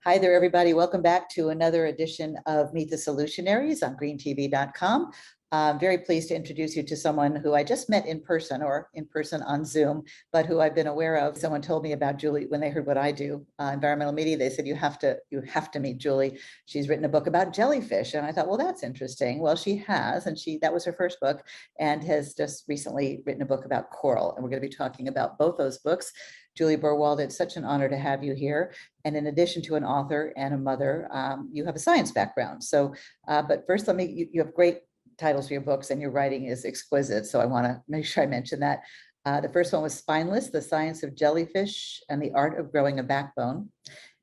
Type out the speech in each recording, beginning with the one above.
Hi there, everybody. Welcome back to another edition of Meet the Solutionaries on greentv.com. I'm very pleased to introduce you to someone who I just met in person or in person on Zoom, but who I've been aware of. Someone told me about Julie when they heard what I do, environmental media. They said, you have to meet Julie. She's written a book about jellyfish. And I thought, well, that's interesting. Well, she has, and that was her first book, and has just recently written a book about coral. And we're going to be talking about both those books. Juli Berwald, it's such an honor to have you here. And in addition to an author and a mother, you have a science background. So, but first, you have great titles for your books and your writing is exquisite. So I want to make sure I mention that. The first one was Spineless, The Science of Jellyfish and the Art of Growing a Backbone.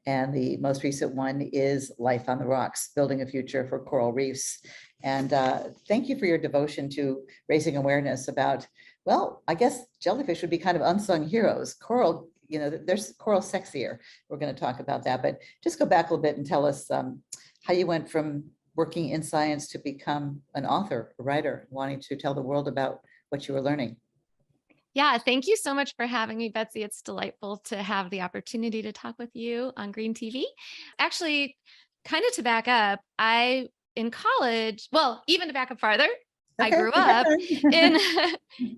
And the most recent one is Life on the Rocks, Building a Future for Coral Reefs. And thank you for your devotion to raising awareness about, well, I guess jellyfish would be kind of unsung heroes. Coral, there's coral sexier. We're going to talk about that, but just go back a little bit and tell us how you went from working in science to become an author, a writer, wanting to tell the world about what you were learning. Yeah, thank you so much for having me, Betsy. It's delightful to have the opportunity to talk with you on Green TV. Actually, kind of to back up, in college, well, even to back up farther, I grew up in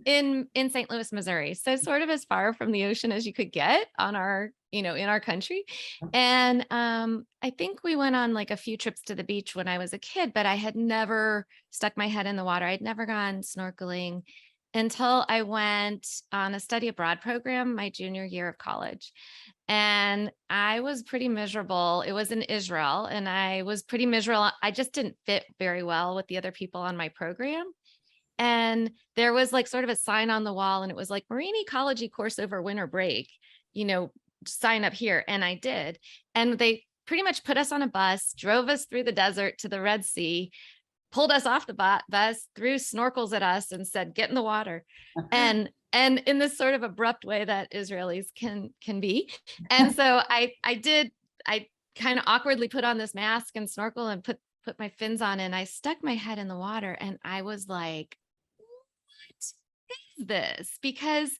in St. Louis, Missouri. So sort of as far from the ocean as you could get on in our country. And I think we went on like a few trips to the beach when I was a kid, but I had never stuck my head in the water. I'd never gone snorkeling until I went on a study abroad program my junior year of college. And I was pretty miserable. It was in Israel, and I was pretty miserable. I just didn't fit very well with the other people on my program. And there was like sort of a sign on the wall, and it was like marine ecology course over winter break, sign up here. And I did. And they pretty much put us on a bus, drove us through the desert to the Red Sea, pulled us off the bus, threw snorkels at us and said, get in the water. And in this sort of abrupt way that Israelis can be. And so I kind of awkwardly put on this mask and snorkel and put my fins on, and I stuck my head in the water, and I was like, what is this? Because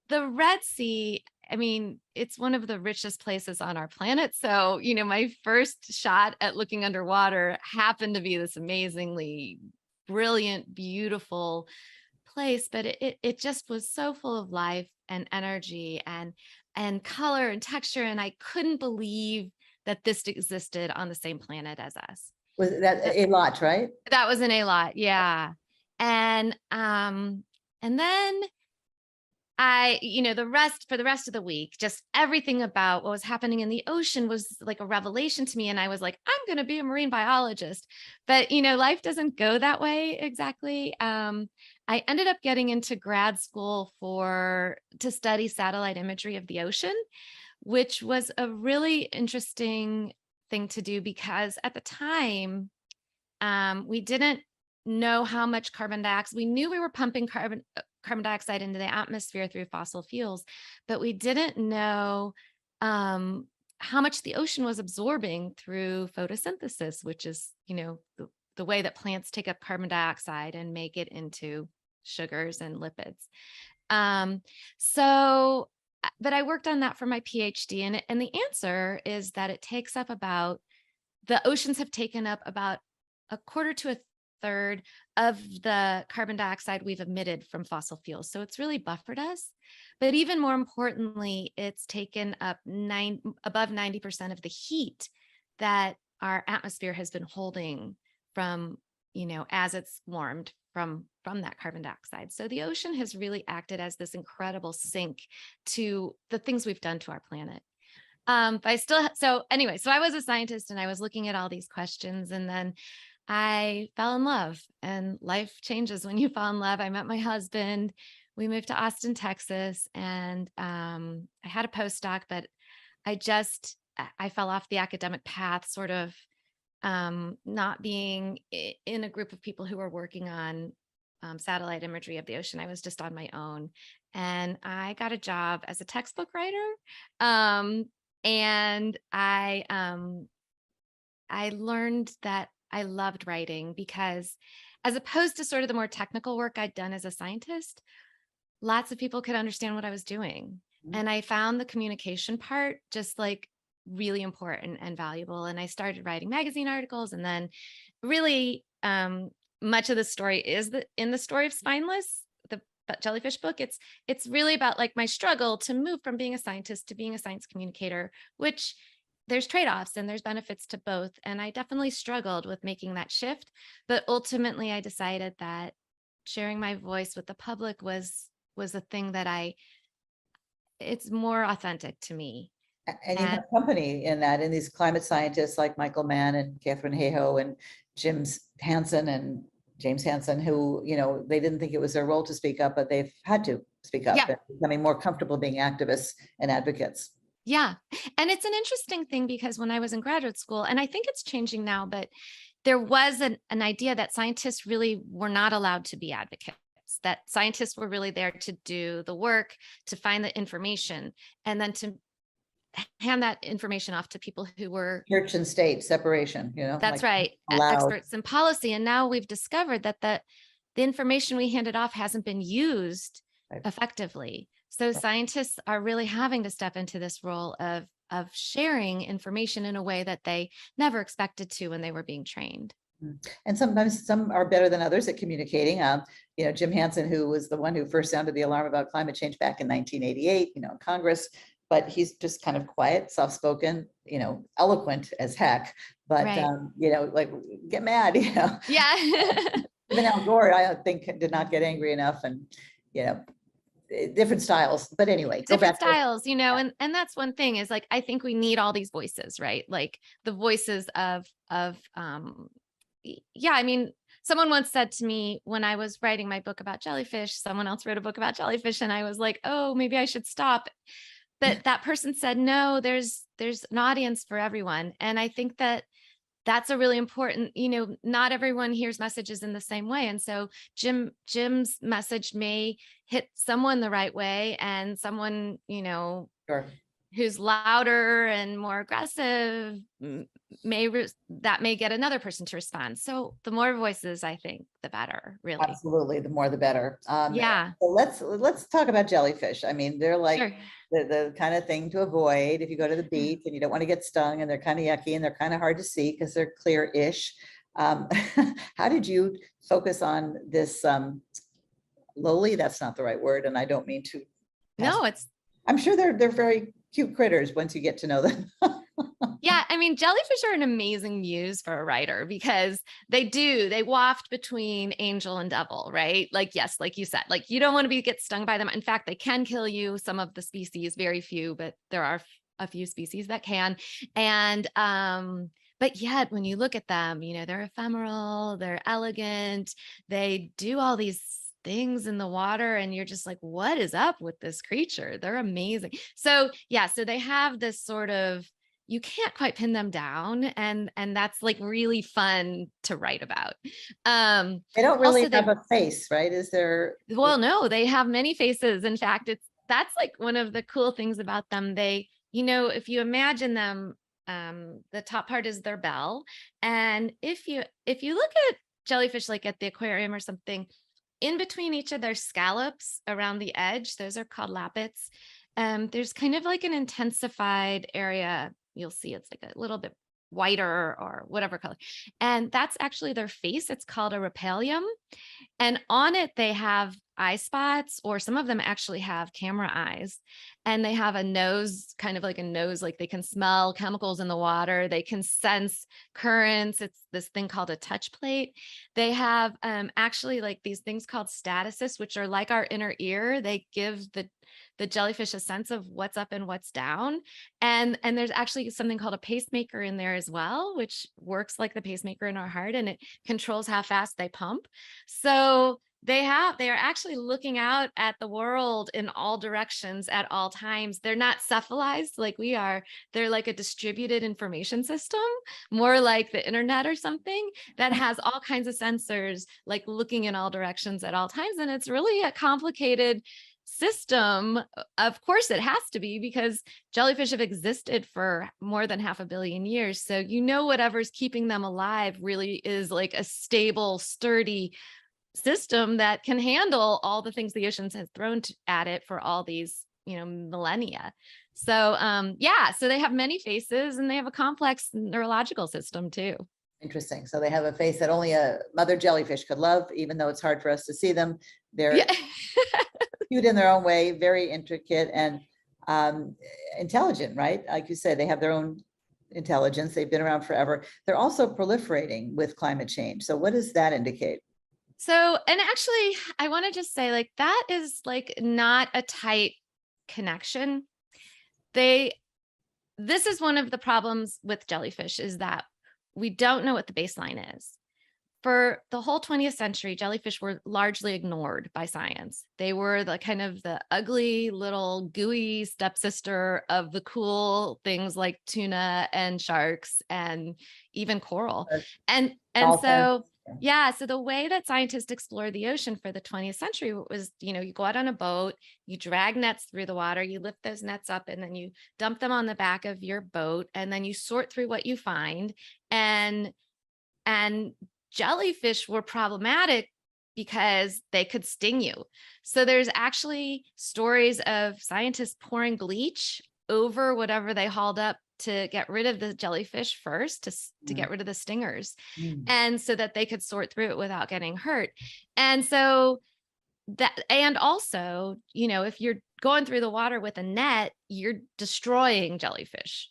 the Red Sea, I mean, it's one of the richest places on our planet. So, my first shot at looking underwater happened to be this amazingly brilliant, beautiful place, but it just was so full of life and energy and color and texture. And I couldn't believe that this existed on the same planet as us. Was that a lot, right? That was in a lot. Yeah. And then for the rest of the week, just everything about what was happening in the ocean was like a revelation to me. And I was like, I'm going to be a marine biologist. But, life doesn't go that way exactly. I ended up getting into grad school to study satellite imagery of the ocean, which was a really interesting thing to do because at the time, we didn't know how much carbon dioxide. We knew we were pumping carbon dioxide into the atmosphere through fossil fuels, but we didn't know how much the ocean was absorbing through photosynthesis, which is, the way that plants take up carbon dioxide and make it into sugars and lipids. But I worked on that for my PhD, and the answer is that the oceans have taken up about a quarter to a third of the carbon dioxide we've emitted from fossil fuels. So it's really buffered us. But even more importantly, it's taken up above 90% of the heat that our atmosphere has been holding from, as it's warmed from that carbon dioxide. So the ocean has really acted as this incredible sink to the things we've done to our planet. So I was a scientist and I was looking at all these questions, and then I fell in love, and life changes when you fall in love. I met my husband. We moved to Austin, Texas, and I had a postdoc, but I fell off the academic path, sort of not being in a group of people who were working on satellite imagery of the ocean. I was just on my own, and I got a job as a textbook writer. And I learned that I loved writing because, as opposed to sort of the more technical work I'd done as a scientist, lots of people could understand what I was doing. And I found the communication part just like really important and valuable. And I started writing magazine articles, and then really much of the story is in the story of Spineless, the jellyfish book. It's really about like my struggle to move from being a scientist to being a science communicator, which there's trade-offs and there's benefits to both. And I definitely struggled with making that shift. But ultimately I decided that sharing my voice with the public was a thing that it's more authentic to me. And you have company in that, in these climate scientists like Michael Mann and Catherine Hayhoe and Hansen and James Hansen, who, you know, they didn't think it was their role to speak up, but they've had to speak up, and becoming more comfortable being activists and advocates. Yeah. And it's an interesting thing because when I was in graduate school, and I think it's changing now, but there was an idea that scientists really were not allowed to be advocates, that scientists were really there to do the work, to find the information, and then to hand that information off to people who were church and state separation, you know. That's like right. Experts in policy. And now we've discovered that the information we handed off hasn't been used effectively. So scientists are really having to step into this role of sharing information in a way that they never expected to when they were being trained. And sometimes some are better than others at communicating. You know, Jim Hansen, who was the one who first sounded the alarm about climate change back in 1988, you know, in Congress, but he's just kind of quiet, soft-spoken, you know, eloquent as heck, but, you know, like, get mad, you know. Yeah. Even Al Gore, I think, did not get angry enough, and, you know, different styles. But anyway, different styles, you know, and that's one thing is like, I think we need all these voices, right? Like the voices of yeah, I mean, someone once said to me when I was writing my book about jellyfish, someone else wrote a book about jellyfish, and I was like, oh, maybe I should stop. But that person said, no, there's an audience for everyone. And I think that that's a really important, you know, not everyone hears messages in the same way. And so Jim's message may hit someone the right way, and someone, you know, who's louder and more aggressive that may get another person to respond. So the more voices, I think, the better, really. Absolutely, the more the better. Yeah. So let's talk about jellyfish. I mean, they're like the kind of thing to avoid if you go to the beach and you don't want to get stung, and they're kind of yucky and they're kind of hard to see because they're clear-ish. How did you focus on this lowly? That's not the right word, and I don't mean to. No, I'm sure they're very cute critters once you get to know them. Yeah, I mean, jellyfish are an amazing muse for a writer because they waft between angel and devil, right? Like, yes, like you said, like you don't want to get stung by them. In fact, they can kill you. Some of the species, very few, but there are a few species that can. And but yet when you look at them, you know, they're ephemeral, they're elegant, they do all these things in the water, and you're just like, what is up with this creature? They're amazing. So yeah, so they have this sort of, you can't quite pin them down, and that's like really fun to write about. They don't really have a face, right? Is there? Well, no, they have many faces. In fact, that's like one of the cool things about them. They, you know, if you imagine them, the top part is their bell, and if you look at jellyfish like at the aquarium or something, in between each of their scallops around the edge, those are called lappets. There's kind of like an intensified area. You'll see it's like a little bit whiter or whatever color. And that's actually their face. It's called a rhopalium. And on it, they have eye spots, or some of them actually have camera eyes. And they have a nose, kind of like a nose, like they can smell chemicals in the water. They can sense currents. It's this thing called a touch plate. They have actually like these things called statocysts, which are like our inner ear. They give the jellyfish a sense of what's up and what's down. And there's actually something called a pacemaker in there as well, which works like the pacemaker in our heart, and it controls how fast they pump. So they are actually looking out at the world in all directions at all times. They're not cephalized like we are. They're like a distributed information system, more like the internet or something, that has all kinds of sensors, like looking in all directions at all times. And it's really a complicated system. Of course it has to be, because jellyfish have existed for more than 500 million years. So, you know, whatever's keeping them alive really is like a stable, sturdy system that can handle all the things the oceans has thrown at it for all these, you know, millennia. So yeah, so they have many faces and they have a complex neurological system too. Interesting. So they have a face that only a mother jellyfish could love, even though it's hard for us to see them. They're Yeah. cute in their own way, very intricate and intelligent, right? Like you said, they have their own intelligence. They've been around forever. They're also proliferating with climate change. So what does that indicate? So, and actually, I want to just say like that is like not a tight connection. This is one of the problems with jellyfish is that we don't know what the baseline is. For the whole 20th century, jellyfish were largely ignored by science. They were the kind of the ugly little gooey stepsister of the cool things like tuna and sharks and even coral. And so yeah, so the way that scientists explored the ocean for the 20th century was, you go out on a boat, you drag nets through the water, you lift those nets up, and then you dump them on the back of your boat, and then you sort through what you find. And jellyfish were problematic because they could sting you. So there's actually stories of scientists pouring bleach over whatever they hauled up to get rid of the jellyfish first, to get rid of the stingers, and so that they could sort through it without getting hurt. And so and also, if you're going through the water with a net, you're destroying jellyfish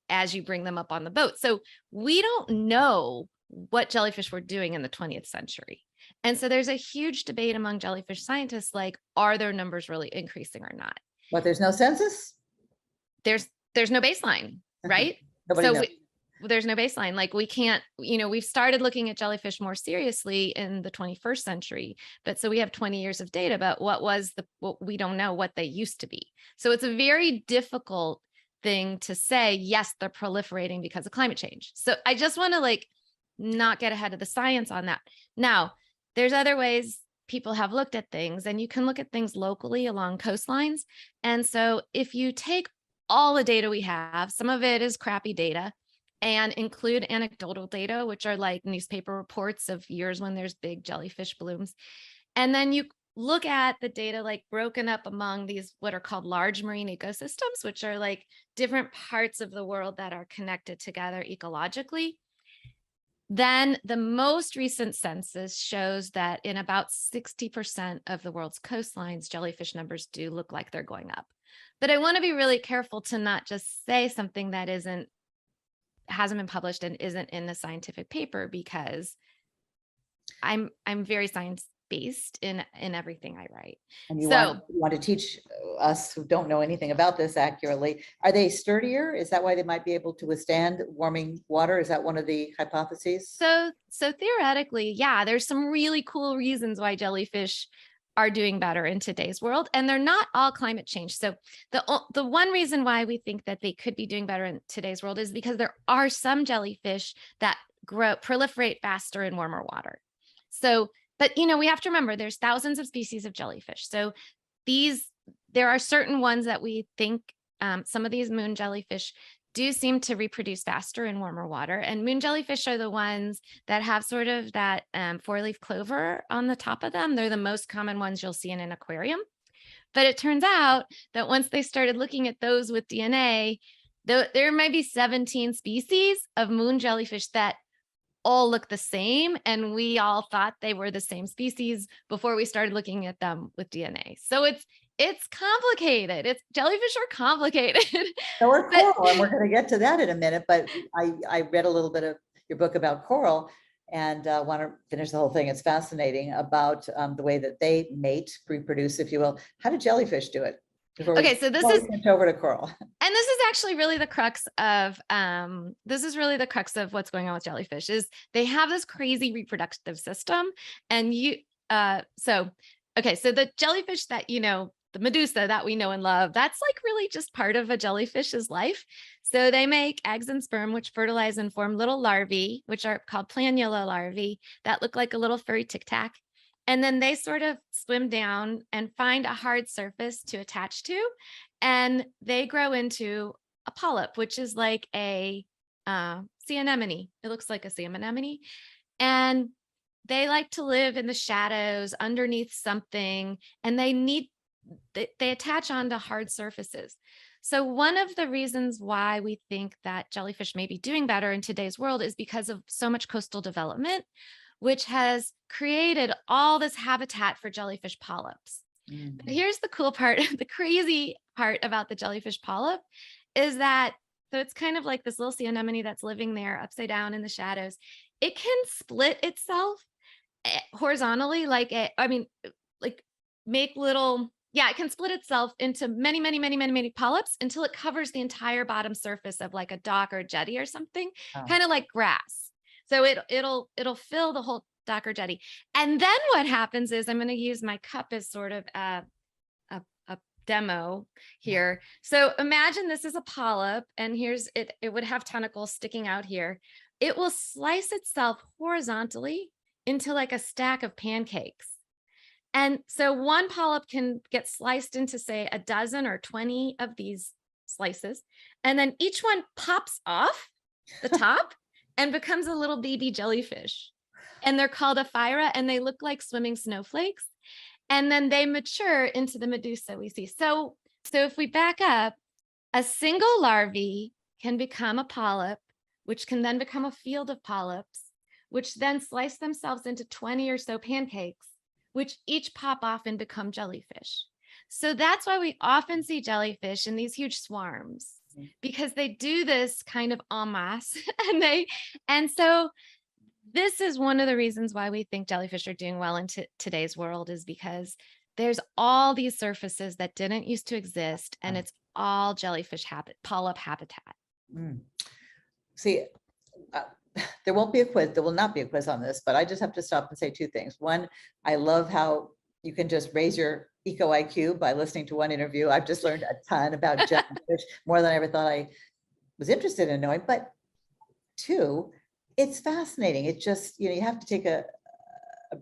as you bring them up on the boat. So we don't know what jellyfish were doing in the 20th century. And so there's a huge debate among jellyfish scientists, like, are their numbers really increasing or not? But there's no census? There's no baseline, right? Nobody knows. There's no baseline. Like we can't, we've started looking at jellyfish more seriously in the 21st century, but so we have 20 years of data about what we don't know what they used to be. So it's a very difficult thing to say, yes, they're proliferating because of climate change. So I just want to not get ahead of the science on that. Now, there's other ways people have looked at things, and you can look at things locally along coastlines. And so if you take all the data we have, some of it is crappy data, and include anecdotal data, which are like newspaper reports of years when there's big jellyfish blooms. And then you look at the data broken up among these what are called large marine ecosystems, which are like different parts of the world that are connected together ecologically. Then the most recent census shows that in about 60% of the world's coastlines, jellyfish numbers do look like they're going up. But I want to be really careful to not just say something that hasn't been published and isn't in the scientific paper, because I'm very science-based in everything I write. And you want to teach us who don't know anything about this accurately. Are they sturdier? Is that why they might be able to withstand warming water? Is that one of the hypotheses? So theoretically, yeah, there's some really cool reasons why jellyfish are doing better in today's world, and they're not all climate change. So the one reason why we think that they could be doing better in today's world is because there are some jellyfish that proliferate faster in warmer water. So, but we have to remember there's thousands of species of jellyfish. So there are certain ones that we think, some of these moon jellyfish do seem to reproduce faster in warmer water. And moon jellyfish are the ones that have sort of that 4-leaf clover on the top of them. They're the most common ones you'll see in an aquarium. But it turns out that once they started looking at those with DNA, there might be 17 species of moon jellyfish that all look the same. And we all thought they were the same species before we started looking at them with DNA. So it's complicated. Jellyfish are complicated. So are coral, and we're going to get to that in a minute. But I read a little bit of your book about coral, and want to finish the whole thing. It's fascinating about the way that they mate, reproduce, if you will. How do jellyfish do it? Okay, so this is over to coral. And this is actually really the crux of what's going on with jellyfish is they have this crazy reproductive system. And so the jellyfish that the Medusa that we know and love, that's really just part of a jellyfish's life. So they make eggs and sperm, which fertilize and form little larvae, which are called planula larvae, that look like a little furry tic tac. And then they sort of swim down and find a hard surface to attach to. And they grow into a polyp, which is like a sea anemone. It looks like a sea anemone. And they like to live in the shadows underneath something, and they attach onto hard surfaces. So one of the reasons why we think that jellyfish may be doing better in today's world is because of so much coastal development, which has created all this habitat for jellyfish polyps. But Mm. here's the cool part, the crazy part about the jellyfish polyp is that, so it's kind of like this little sea anemone that's living there upside down in the shadows. It can split itself horizontally, like make little, yeah, it can split itself into many, many, many, many, many polyps until it covers the entire bottom surface of like a dock or a jetty or something, Oh. kind of like grass. So it'll fill the whole dock or jetty. And then what happens is, I'm going to use my cup as sort of a demo here. So imagine this is a polyp, and here's it. It would have tentacles sticking out here. It will slice itself horizontally into like a stack of pancakes. And so one polyp can get sliced into, say, a dozen or 20 of these slices. And then each one pops off the top and becomes a little baby jellyfish. And they're called Ephyra, and they look like swimming snowflakes. And then they mature into the medusa we see. So if we back up, a single larvae can become a polyp, which can then become a field of polyps, which then slice themselves into 20 or so pancakes, which each pop off and become jellyfish. So that's why we often see jellyfish in these huge swarms, because they do this kind of en masse. And so this is one of the reasons why we think jellyfish are doing well in today's world, is because there's all these surfaces that didn't used to exist, and it's all jellyfish polyp habitat. Mm. See, uh, there won't be a quiz. There will not be a quiz on this, but I just have to stop and say two things. One, I love how you can just raise your eco IQ by listening to one interview. I've just learned a ton about jellyfish, more than I ever thought I was interested in knowing. But two, it's fascinating. It just, you have to take a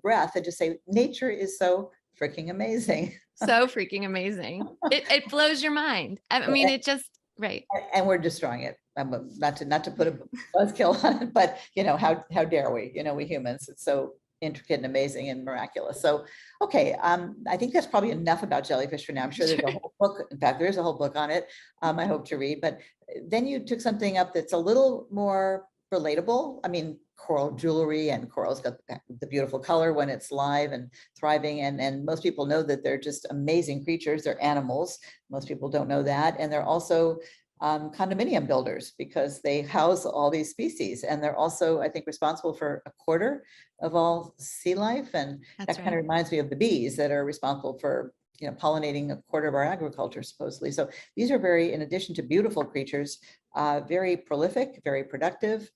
breath and just say, nature is so freaking amazing. So freaking amazing. It blows your mind. I mean, it just, right. And we're destroying it. Not to put a buzzkill on it, but how dare we? We humans. It's so intricate and amazing and miraculous. So, okay, I think that's probably enough about jellyfish for now. I'm sure there's a whole book. In fact, there's a whole book on it. I hope to read. But then you took something up that's a little more relatable. I mean, coral jewelry, and coral's got the beautiful color when it's live and thriving. And most people know that they're just amazing creatures. They're animals. Most people don't know that. And they're also condominium builders, because they house all these species. And they're also, I think, responsible for a quarter of all sea life. And that kind of reminds me of the bees that are responsible for pollinating a quarter of our agriculture, supposedly. So these are very, in addition to beautiful creatures, very prolific, very productive,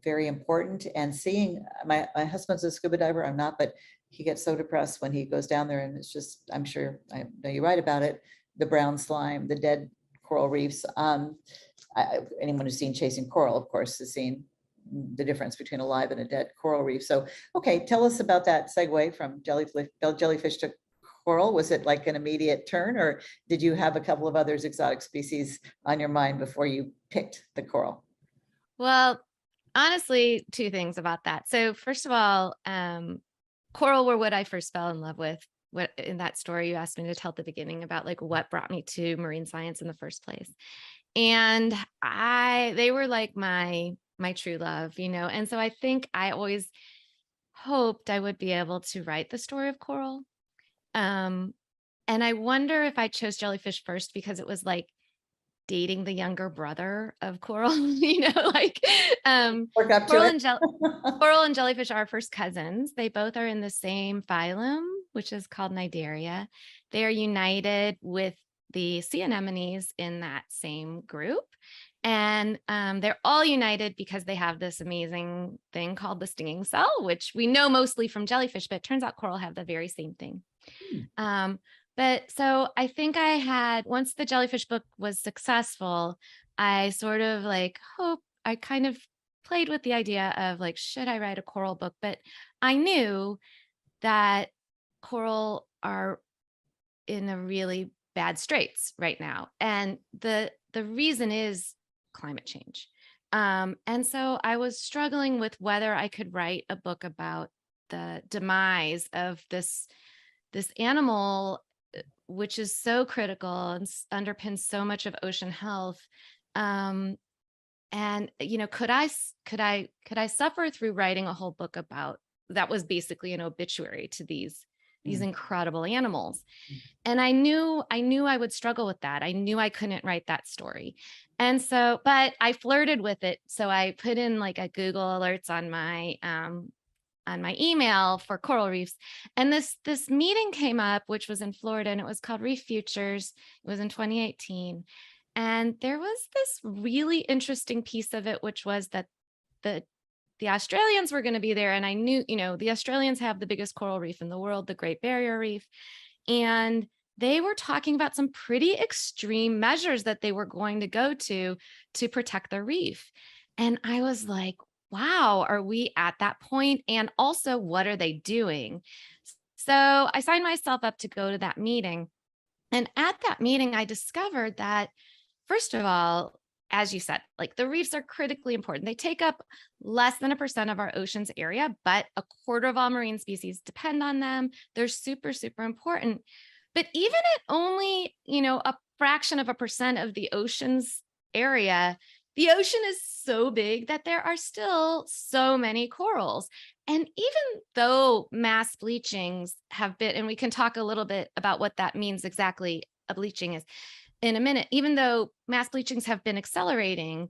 very important. And seeing, my husband's a scuba diver, I'm not, but he gets so depressed when he goes down there, and it's just, I'm sure, I know you write about it, the brown slime, the dead coral reefs. Anyone who's seen Chasing Coral, of course, has seen the difference between a live and a dead coral reef. So, okay, tell us about that segue from jellyfish to coral. Was it like an immediate turn, or did you have a couple of others exotic species on your mind before you picked the coral? Well, honestly, two things about that. So first of all, coral were what I first fell in love with. What, in that story you asked me to tell at the beginning about like what brought me to marine science in the first place. And they were like my true love, and so I think I always hoped I would be able to write the story of coral. And I wonder if I chose jellyfish first because it was like dating the younger brother of coral, like Work up to coral it. coral and jellyfish are first cousins. They both are in the same phylum, which is called Cnidaria. They are united with the sea anemones in that same group. And they're all united because they have this amazing thing called the stinging cell, which we know mostly from jellyfish, but it turns out coral have the very same thing. But so I think once the jellyfish book was successful, I sort of I kind of played with the idea of like, should I write a coral book? But I knew that coral are in a really bad straits right now. And the reason is climate change. And so I was struggling with whether I could write a book about the demise of this animal which is so critical and underpins so much of ocean health. And could I suffer through writing a whole book about that was basically an obituary to these Mm. incredible animals? And I knew I would struggle with that. I knew I couldn't write that story. And so, but I flirted with it. So I put in like a Google alerts on my email for coral reefs. And this meeting came up, which was in Florida, and it was called Reef Futures. It was in 2018. And there was this really interesting piece of it, which was that the the Australians were going to be there. And I knew, the Australians have the biggest coral reef in the world, the Great Barrier Reef. And they were talking about some pretty extreme measures that they were going to go to protect their reef. And I was like, wow, are we at that point? And also, what are they doing? So I signed myself up to go to that meeting. And at that meeting, I discovered that, first of all, as you said, like the reefs are critically important. They take up less than 1% of our ocean's area, but a quarter of all marine species depend on them. They're super, super important. But even at only, a fraction of 1% of the ocean's area, the ocean is so big that there are still so many corals. And even though mass bleachings have been, and we can talk a little bit about what that means exactly, a bleaching is in a minute, even though mass bleachings have been accelerating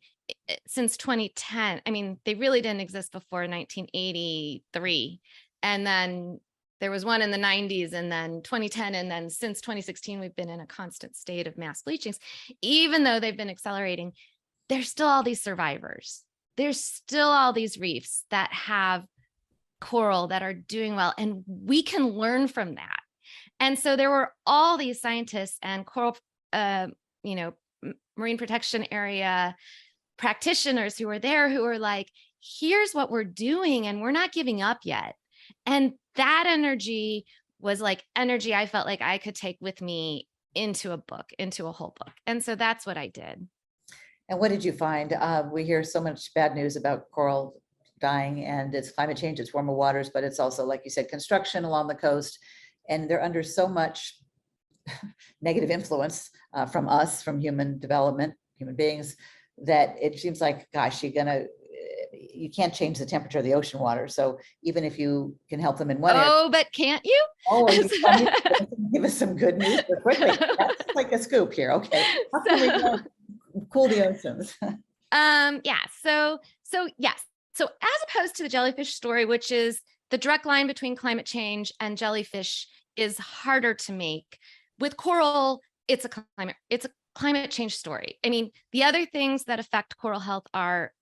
since 2010, I mean, they really didn't exist before 1983. And then there was one in the 90s, and then 2010. And then since 2016, we've been in a constant state of mass bleachings. Even though they've been accelerating, there's still all these survivors. There's still all these reefs that have coral that are doing well, and we can learn from that. And so there were all these scientists and coral, marine protection area practitioners who were there, who were like, here's what we're doing, and we're not giving up yet. And that energy was like energy I felt like I could take with me into a book, into a whole book. And so that's what I did. And what did you find? We hear so much bad news about coral dying, and it's climate change, it's warmer waters, but it's also, like you said, construction along the coast. And they're under so much negative influence from us, from human development, human beings, that it seems like, gosh, you can't change the temperature of the ocean water. So even if you can help them in one area. Oh, but can't you? Oh, give us some good news quickly. That's like a scoop here. Okay. How can we cool the oceans? Yeah. So yes. So as opposed to the jellyfish story, which is the direct line between climate change and jellyfish is harder to make, with coral, it's a climate change story. I mean, the other things that affect coral health are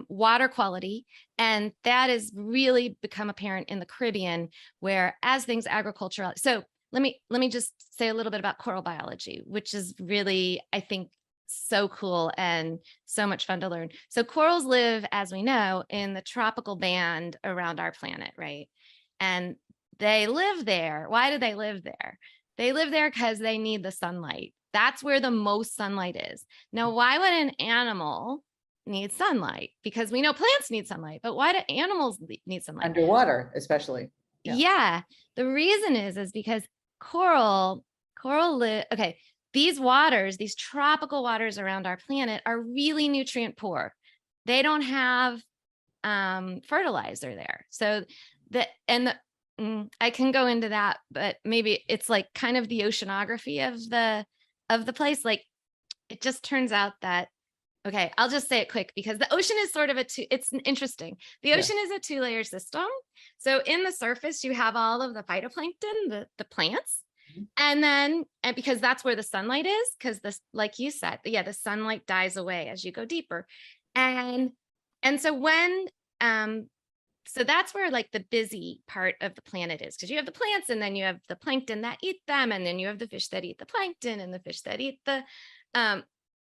water quality, and that has really become apparent in the Caribbean, where as things agricultural. So let me just say a little bit about coral biology, which is really, I think, so cool and so much fun to learn. So corals live, as we know, in the tropical band around our planet, right? And they live there. Why do they live there? They live there because they need the sunlight. That's where the most sunlight is. Now, why would an animal need sunlight? Because we know plants need sunlight, but why do animals need sunlight? Underwater, especially. Yeah. The reason is because coral live, okay, these waters, these tropical waters around our planet are really nutrient poor. They don't have fertilizer there. So I can go into that, but maybe it's like kind of the oceanography of the place. Like, it just turns out that, okay, I'll just say it quick, because the ocean is sort of it's interesting. The ocean is a 2-layer system. So in the surface, you have all of the phytoplankton, the plants. And because that's where the sunlight is, because this, like you said, the sunlight dies away as you go deeper. And so so that's where like the busy part of the planet is, because you have the plants, and then you have the plankton that eat them, and then you have the fish that eat the plankton, and the fish that eat the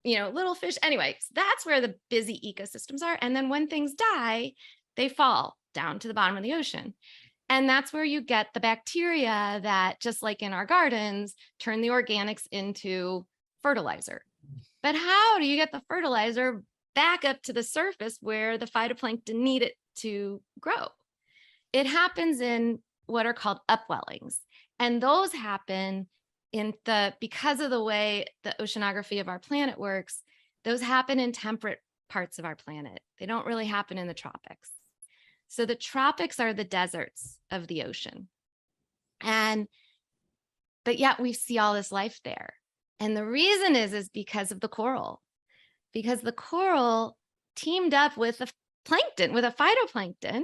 little fish. Anyway, so that's where the busy ecosystems are. And then when things die, they fall down to the bottom of the ocean. And that's where you get the bacteria that, just like in our gardens, turn the organics into fertilizer. But how do you get the fertilizer back up to the surface where the phytoplankton need it to grow? It happens in what are called upwellings. And those happen because of the way the oceanography of our planet works, those happen in temperate parts of our planet. They don't really happen in the tropics. So the tropics are the deserts of the ocean. But yet we see all this life there. And the reason is because of the coral, because the coral teamed up with a plankton, with a phytoplankton.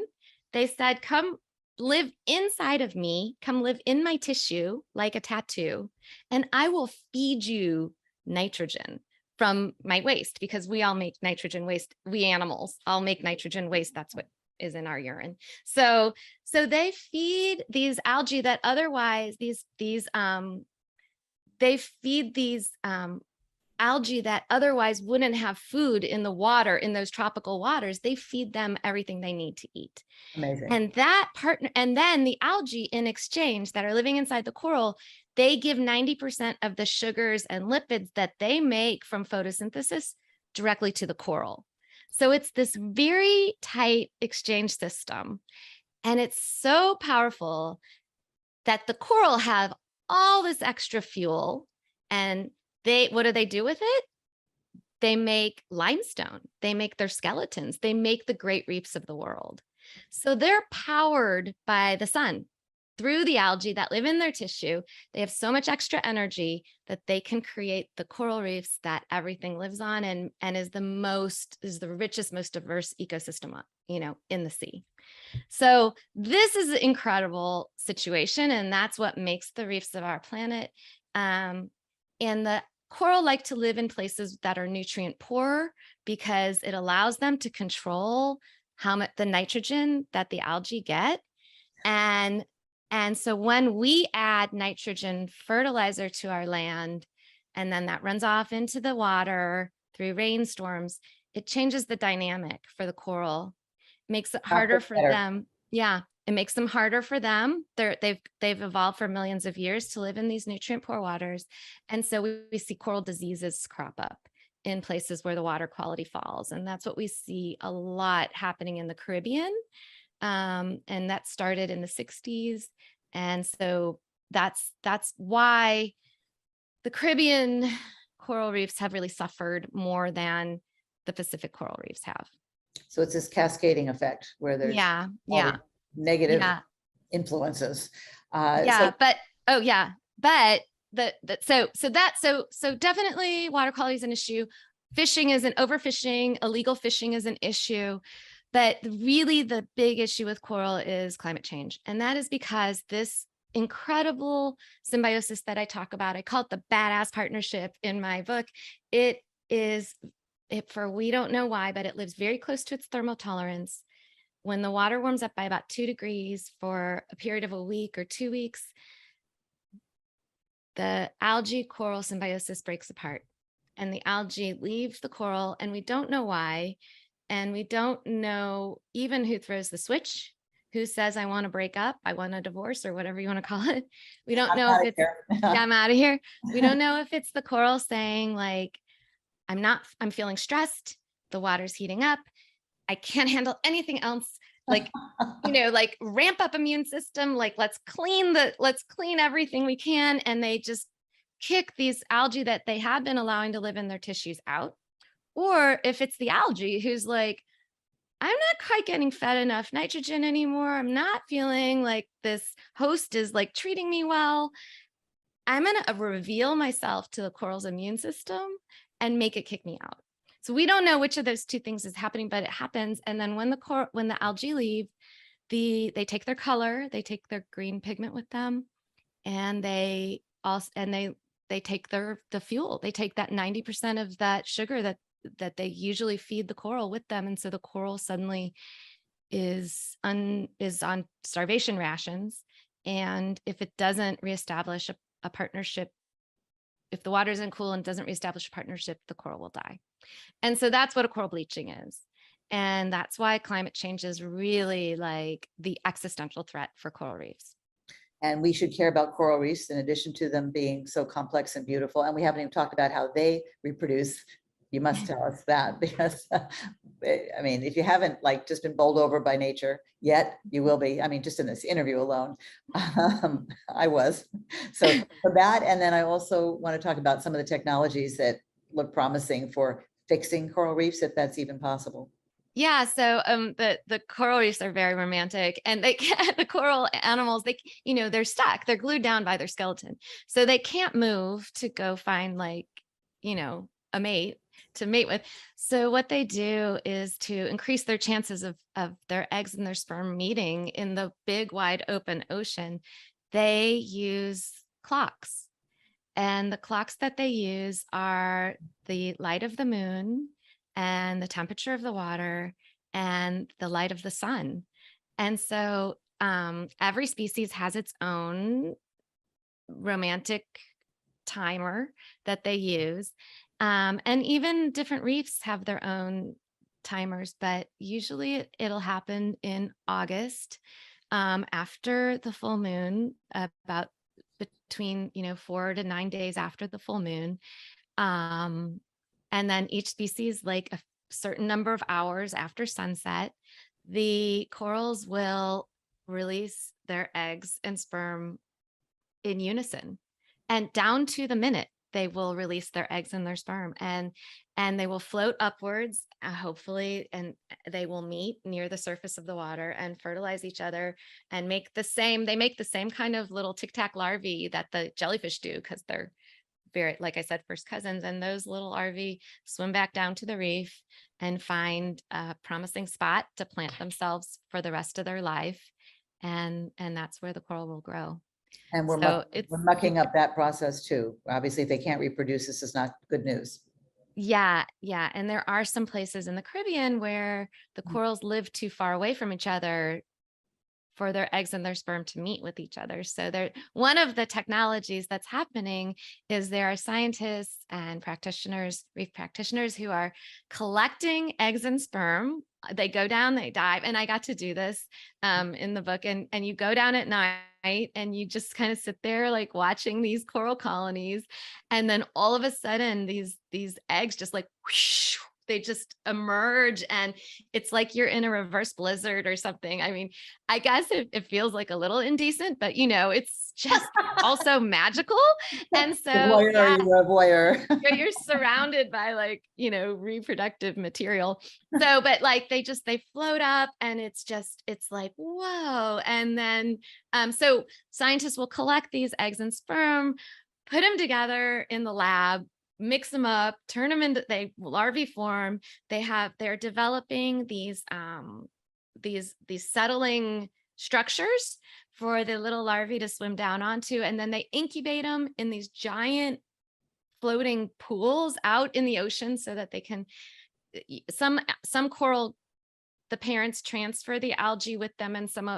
They said, come live inside of me, come live in my tissue like a tattoo, and I will feed you nitrogen from my waste, because we all make nitrogen waste. We animals all make nitrogen waste. That's what is in our urine. So they feed these algae that otherwise they feed these algae that otherwise wouldn't have food in the water, in those tropical waters. They feed them everything they need to eat. Amazing. And that partner, and then the algae in exchange that are living inside the coral, they give 90% of the sugars and lipids that they make from photosynthesis directly to the coral. So it's this very tight exchange system. And it's so powerful that the coral have all this extra fuel. And what do they do with it? They make limestone. They make their skeletons. They make the great reefs of the world. So they're powered by the sun through the algae that live in their tissue. They have so much extra energy that they can create the coral reefs that everything lives on, and is the richest, most diverse ecosystem, in the sea. So this is an incredible situation, and that's what makes the reefs of our planet. And the coral like to live in places that are nutrient poor, because it allows them to control how much the nitrogen that the algae get. And so when we add nitrogen fertilizer to our land, and then that runs off into the water through rainstorms, it changes the dynamic for the coral, makes it harder for them. Yeah, it makes them harder for them. They've evolved for millions of years to live in these nutrient poor waters. And so we see coral diseases crop up in places where the water quality falls. And that's what we see a lot happening in the Caribbean. And that started in the 60s. And so that's why the Caribbean coral reefs have really suffered more than the Pacific coral reefs have. So it's this cascading effect where there's negative influences. So definitely water quality is an issue. Overfishing, illegal fishing is an issue. But really the big issue with coral is climate change. And that is because this incredible symbiosis that I talk about, I call it the badass partnership in my book. We don't know why, but it lives very close to its thermal tolerance. When the water warms up by about 2 degrees for a period of a week or 2 weeks, the algae coral symbiosis breaks apart, and the algae leave the coral, and we don't know why. And we don't know even who throws the switch, who says, I want to break up, I want a divorce, or whatever you want to call it. We don't know if it's, I'm out of here. We don't know if it's the coral saying, like, I'm feeling stressed, the water's heating up, I can't handle anything else. Like, like ramp up immune system, like let's clean everything we can. And they just kick these algae that they had been allowing to live in their tissues out. Or if it's the algae who's like, I'm not quite getting fed enough nitrogen anymore, I'm not feeling like this host is like treating me well, I'm going to reveal myself to the coral's immune system and make it kick me out. So we don't know which of those two things is happening, but it happens. And then when the algae leave, they take their color, they take their green pigment with them, and they take the fuel. They take that 90% of that sugar that they usually feed the coral with them. And so the coral suddenly is on starvation rations. And if it doesn't reestablish a partnership, if the water isn't cool and doesn't reestablish a partnership, the coral will die. And so that's what a coral bleaching is. And that's why climate change is really like the existential threat for coral reefs. And we should care about coral reefs in addition to them being so complex and beautiful. And we haven't even talked about how they reproduce You must tell us that because, I mean, if you haven't like just been bowled over by nature yet, you will be. I mean, just in this interview alone, I was. So for that, and then I also want to talk about some of the technologies that look promising for fixing coral reefs, if that's even possible. Yeah, so the coral reefs are very romantic, and they can't, the coral animals, they're stuck, they're glued down by their skeleton. So they can't move to go find like, a mate to mate with. So what they do is to increase their chances of their eggs and their sperm meeting in the big wide open ocean, they use clocks. And the clocks that they use are the light of the moon and the temperature of the water and the light of the sun. And so every species has its own romantic timer that they use. And even different reefs have their own timers, but usually it'll happen in August after the full moon, about between 4 to 9 days after the full moon. um, and then each species, like a certain number of hours after sunset, the corals will release their eggs and sperm in unison, and down to the minute they will release their eggs and their sperm, and they will float upwards, hopefully, and they will meet near the surface of the water and fertilize each other and make the same kind of little tic-tac larvae that the jellyfish do, because they're very, like I said, first cousins. And those little larvae swim back down to the reef and find a promising spot to plant themselves for the rest of their life, and that's where the coral will grow. And So we're mucking up that process too. Obviously, if they can't reproduce, this is not good news. yeah, and there are some places in the Caribbean where the corals live too far away from each other for their eggs and their sperm to meet with each other. So one of the technologies that's happening is there are scientists and practitioners, reef practitioners, who are collecting eggs and sperm. They go down, they dive, and I got to do this in the book. And you go down at night and you just kind of sit there like watching these coral colonies, and then all of a sudden these eggs just like whoosh, they just emerge, and it's like you're in a reverse blizzard or something. I mean, I guess it feels like a little indecent, but it's just also magical. And so, Voyeur, you're a voyeur. you're surrounded by like, reproductive material. So, but like they float up, and it's like, whoa. And then, so scientists will collect these eggs and sperm, put them together in the lab, mix them up, turn them into larvae form. They're developing these settling structures for the little larvae to swim down onto, and then they incubate them in these giant floating pools out in the ocean so that they can, some coral, the parents transfer the algae with them, and some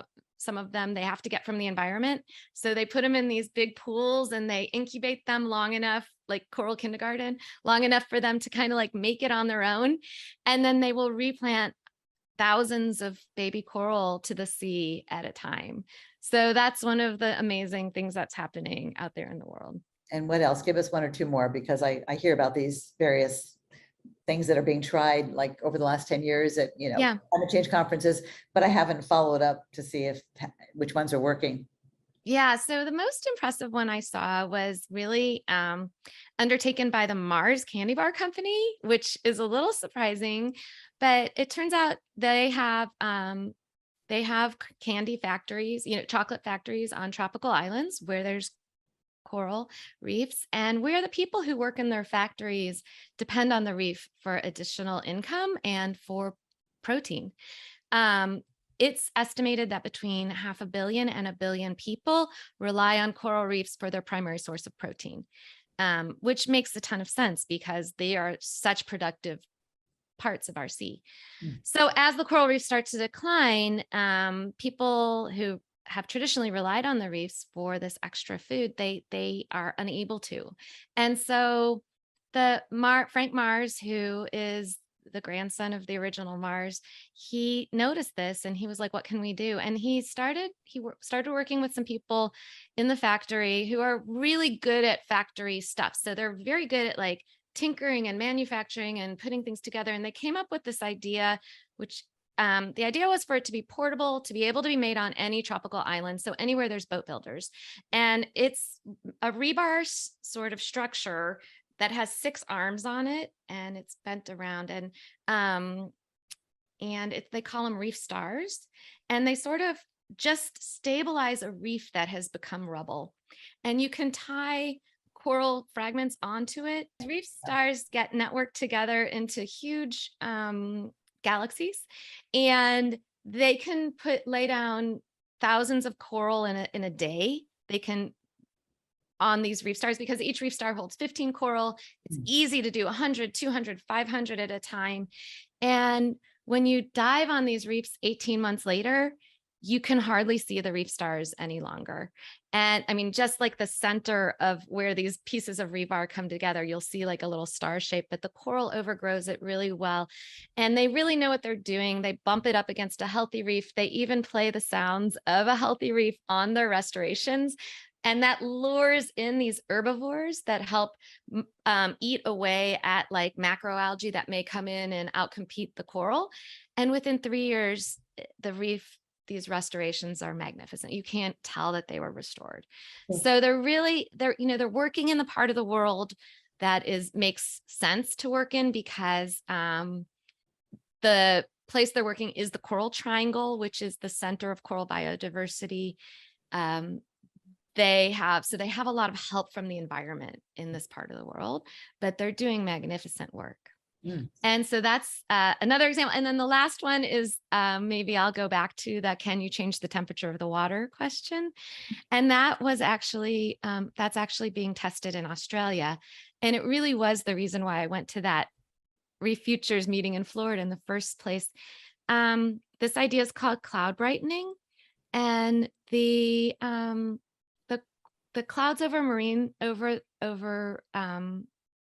of them they have to get from the environment. So they put them in these big pools and they incubate them long enough, like coral kindergarten, long enough for them to kind of like make it on their own. And then they will replant thousands of baby coral to the sea at a time. So that's one of the amazing things that's happening out there in the world. And what else? Give us one or two more, because I hear about these various things that are being tried like over the last 10 years at, climate change conferences, but I haven't followed up to see which ones are working. Yeah, so the most impressive one I saw was really undertaken by the Mars Candy Bar Company, which is a little surprising, but it turns out they have candy factories, chocolate factories on tropical islands where there's coral reefs, and where the people who work in their factories depend on the reef for additional income and for protein. It's estimated that between 500 million and 1 billion people rely on coral reefs for their primary source of protein, which makes a ton of sense because they are such productive parts of our sea. So as the coral reef starts to decline, people who have traditionally relied on the reefs for this extra food, they are unable to. And so Frank Mars, who is the grandson of the original Mars, he noticed this and he was like, what can we do? And he started working with some people in the factory who are really good at factory stuff. So they're very good at like tinkering and manufacturing and putting things together. And they came up with this idea, which the idea was for it to be portable, to be able to be made on any tropical island. So anywhere there's boat builders. And it's a rebar sort of structure that has 6 arms on it, and it's bent around. And they call them reef stars. And they sort of just stabilize a reef that has become rubble. And you can tie coral fragments onto it. Reef stars get networked together into huge galaxies, and they can lay down thousands of coral in a day. They can on these reef stars, because each reef star holds 15 coral. It's easy to do 100, 200, 500 at a time. And when you dive on these reefs 18 months later, you can hardly see the reef stars any longer. And I mean, just like the center of where these pieces of rebar come together, you'll see like a little star shape, but the coral overgrows it really well. And they really know what they're doing. They bump it up against a healthy reef. They even play the sounds of a healthy reef on their restorations. And that lures in these herbivores that help eat away at like macroalgae that may come in and outcompete the coral. And within 3 years, the reef, these restorations are magnificent. You can't tell that they were restored. So they're working in the part of the world that makes sense to work in, because the place they're working is the Coral Triangle, which is the center of coral biodiversity. They have a lot of help from the environment in this part of the world, but they're doing magnificent work. And so that's another example. And then the last one is maybe I'll go back to that, can you change the temperature of the water question? And that was actually, that's actually being tested in Australia. And it really was the reason why I went to that Reef Futures meeting in Florida in the first place. This idea is called cloud brightening. And the clouds over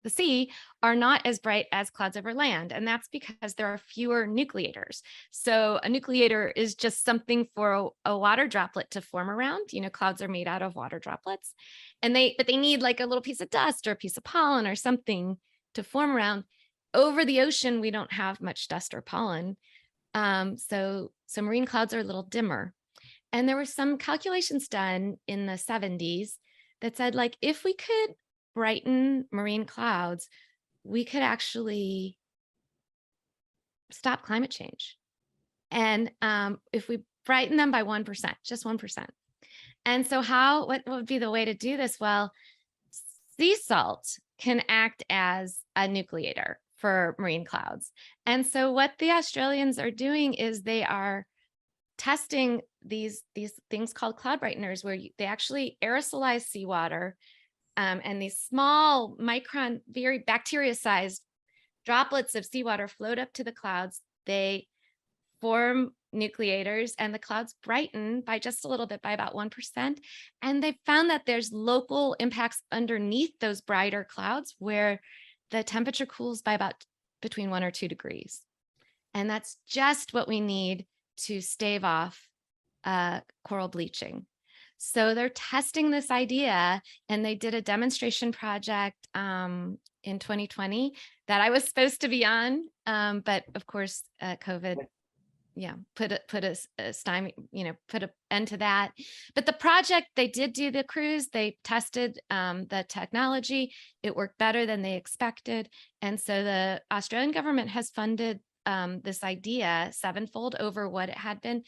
the sea are not as bright as clouds over land. And that's because there are fewer nucleators. So a nucleator is just something for a water droplet to form around. Clouds are made out of water droplets, but they need like a little piece of dust or a piece of pollen or something to form around. Over the ocean, we don't have much dust or pollen. So marine clouds are a little dimmer. And there were some calculations done in the 70s that said, like, if we could brighten marine clouds, we could actually stop climate change. And if we brighten them by 1%, just 1%. And so what would be the way to do this? Well, sea salt can act as a nucleator for marine clouds. And so what the Australians are doing is they are testing these things called cloud brighteners, where they actually aerosolize seawater, and these small micron, very bacteria-sized droplets of seawater float up to the clouds. They form nucleators, and the clouds brighten by just a little bit, by about 1%. And they found that there's local impacts underneath those brighter clouds where the temperature cools by about between 1 or 2 degrees. And that's just what we need to stave off coral bleaching. So they're testing this idea, and they did a demonstration project in 2020 that I was supposed to be on, but of course COVID, put an end to that. But the project, they did do the cruise. They tested the technology. It worked better than they expected, and so the Australian government has funded this idea 7-fold over what it had been,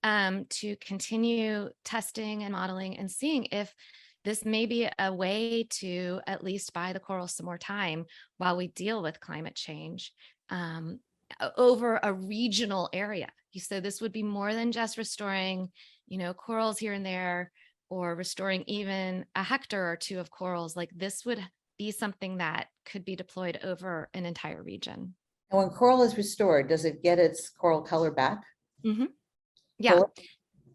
to continue testing and modeling and seeing if this may be a way to at least buy the coral some more time while we deal with climate change over a regional area. So this would be more than just restoring, corals here and there, or restoring even a hectare or 2 of corals. Like, this would be something that could be deployed over an entire region. And when coral is restored, does it get its coral color back? Mm-hmm. Yeah. Cool.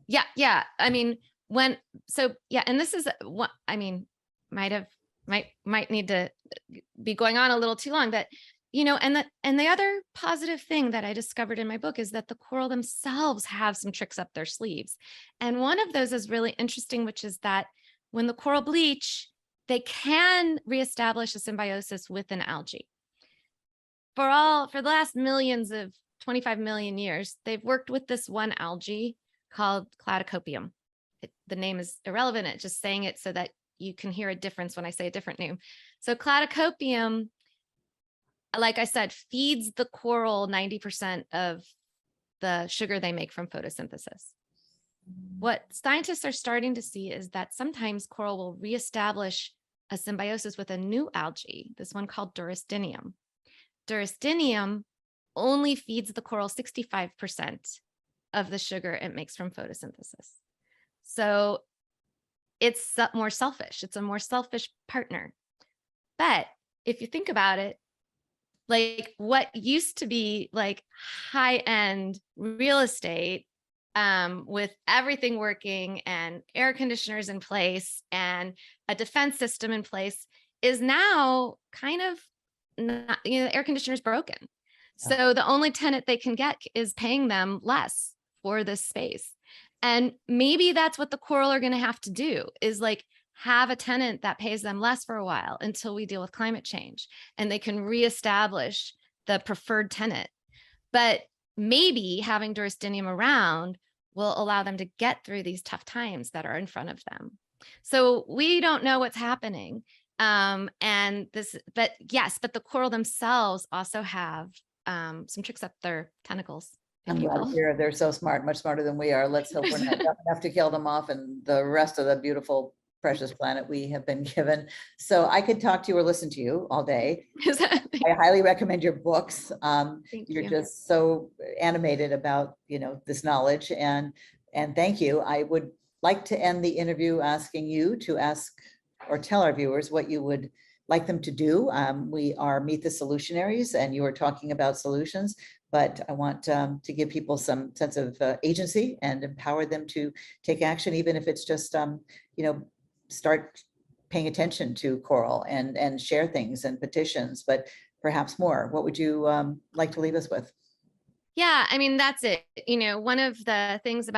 Yeah. I mean, and this is what, might need to be going on a little too long, but, and the other positive thing that I discovered in my book is that the coral themselves have some tricks up their sleeves. And one of those is really interesting, which is that when the coral bleach, they can reestablish a symbiosis with an algae. For the last 25 million years, they've worked with this one algae called Cladocopium. The name is irrelevant, it's just saying it so that you can hear a difference when I say a different name. So Cladocopium, like I said, feeds the coral 90% of the sugar they make from photosynthesis. What scientists are starting to see is that sometimes coral will reestablish a symbiosis with a new algae, this one called Duristinium. Duristinium only feeds the coral 65% of the sugar it makes from photosynthesis. So it's more selfish. It's a more selfish partner. But if you think about it, like what used to be like high-end real estate, with everything working and air conditioners in place and a defense system in place, is now kind of not, the air conditioner's broken. So the only tenant they can get is paying them less for this space. And maybe that's what the coral are going to have to do, is like have a tenant that pays them less for a while until we deal with climate change and they can reestablish the preferred tenant. But maybe having Duristinium around will allow them to get through these tough times that are in front of them. So we don't know what's happening. But the coral themselves also have some tricks up their tentacles. I'm glad to hear they're so smart, much smarter than we are. Let's hope we're not enough to kill them off and the rest of the beautiful, precious planet we have been given. So I could talk to you or listen to you all day. I highly recommend your books. You're just so animated about, this knowledge, and thank you. I would like to end the interview asking you to ask or tell our viewers what you would like them to do. We are Meet the Solutionaries, and you are talking about solutions, but I want to give people some sense of agency and empower them to take action, even if it's just, start paying attention to coral and share things and petitions, but perhaps more. What would you like to leave us with? Yeah, I mean, that's it. One of the things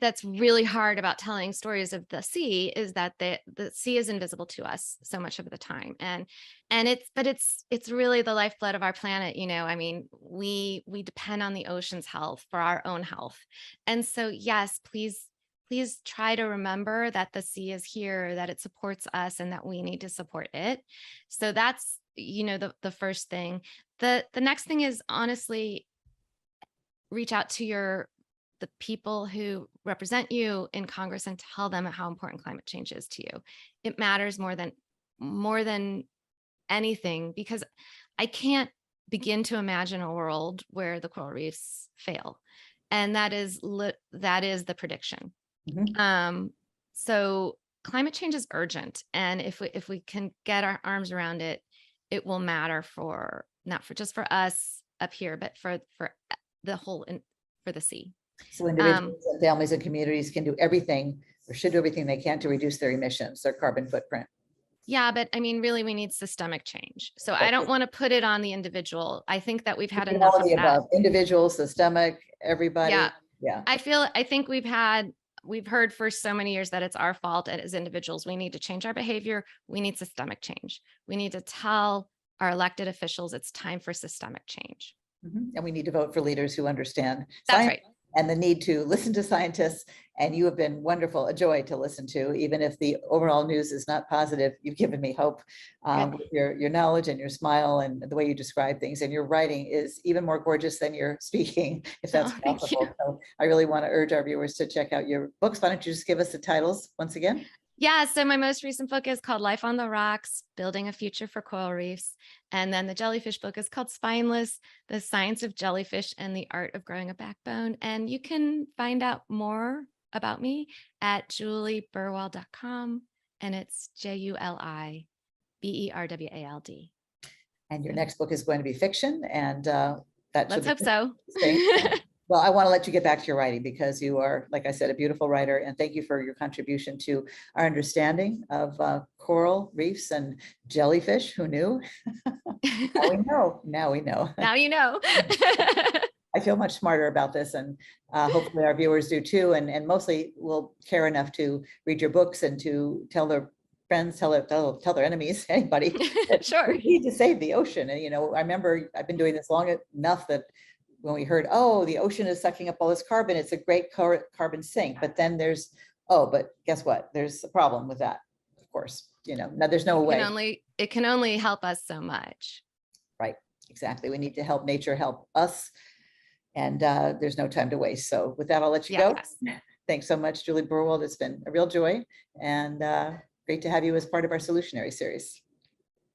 that's really hard about telling stories of the sea is that the sea is invisible to us so much of the time. And it's really the lifeblood of our planet. I mean, we depend on the ocean's health for our own health. And so, yes, please try to remember that the sea is here, that it supports us, and that we need to support it. So that's, the first thing. The next thing is, honestly, reach out to the people who represent you in Congress and tell them how important climate change is to you. It matters more than anything, because I can't begin to imagine a world where the coral reefs fail. And that is the prediction. Mm-hmm. So climate change is urgent. And if we can get our arms around it, it will matter not just for us up here, but for the whole, for the sea. So individuals and families and communities can do everything, or should do everything they can to reduce their emissions, their carbon footprint. Yeah, but I mean, really, we need systemic change. So I don't want to put it on the individual. I think that we've had enough of that. Above. Individual, systemic, everybody. Yeah. I think we've heard for so many years that it's our fault, and as individuals, we need to change our behavior. We need systemic change. We need to tell our elected officials it's time for systemic change. Mm-hmm. And we need to vote for leaders who understand science, right, and the need to listen to scientists. And you have been wonderful, a joy to listen to, even if the overall news is not positive. You've given me hope with your knowledge and your smile and the way you describe things. And your writing is even more gorgeous than your speaking, if that's possible. So I really want to urge our viewers to check out your books. Why don't you just give us the titles once again? Yeah, so my most recent book is called Life on the Rocks, Building a Future for Coral Reefs. And then the jellyfish book is called Spineless, The Science of Jellyfish and the Art of Growing a Backbone. And you can find out more about me at juliberwald.com. And it's JuliBerwald. And your next book is going to be fiction. And let's hope so. Well, I want to let you get back to your writing, because you are, like I said, a beautiful writer. And thank you for your contribution to our understanding of coral reefs and jellyfish. Who knew? Now we know. Now we know. Now you know. I feel much smarter about this, and hopefully our viewers do too. And mostly will care enough to read your books and to tell their friends, tell their enemies, anybody, that Sure. we need to save the ocean. And, I remember I've been doing this long enough that when we heard, oh, the ocean is sucking up all this carbon, it's a great carbon sink. But then but guess what? There's a problem with that, of course. Now there's no way. It can only help us so much. Right, exactly. We need to help nature help us. And there's no time to waste. So with that, I'll let you go. Thanks so much, Juli Berwald. It's been a real joy and great to have you as part of our Solutionary series.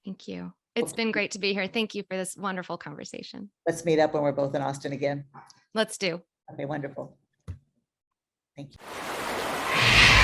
Thank you. It's been great to be here. Thank you for this wonderful conversation. Let's meet up when we're both in Austin again. Let's do. Okay, wonderful. Thank you.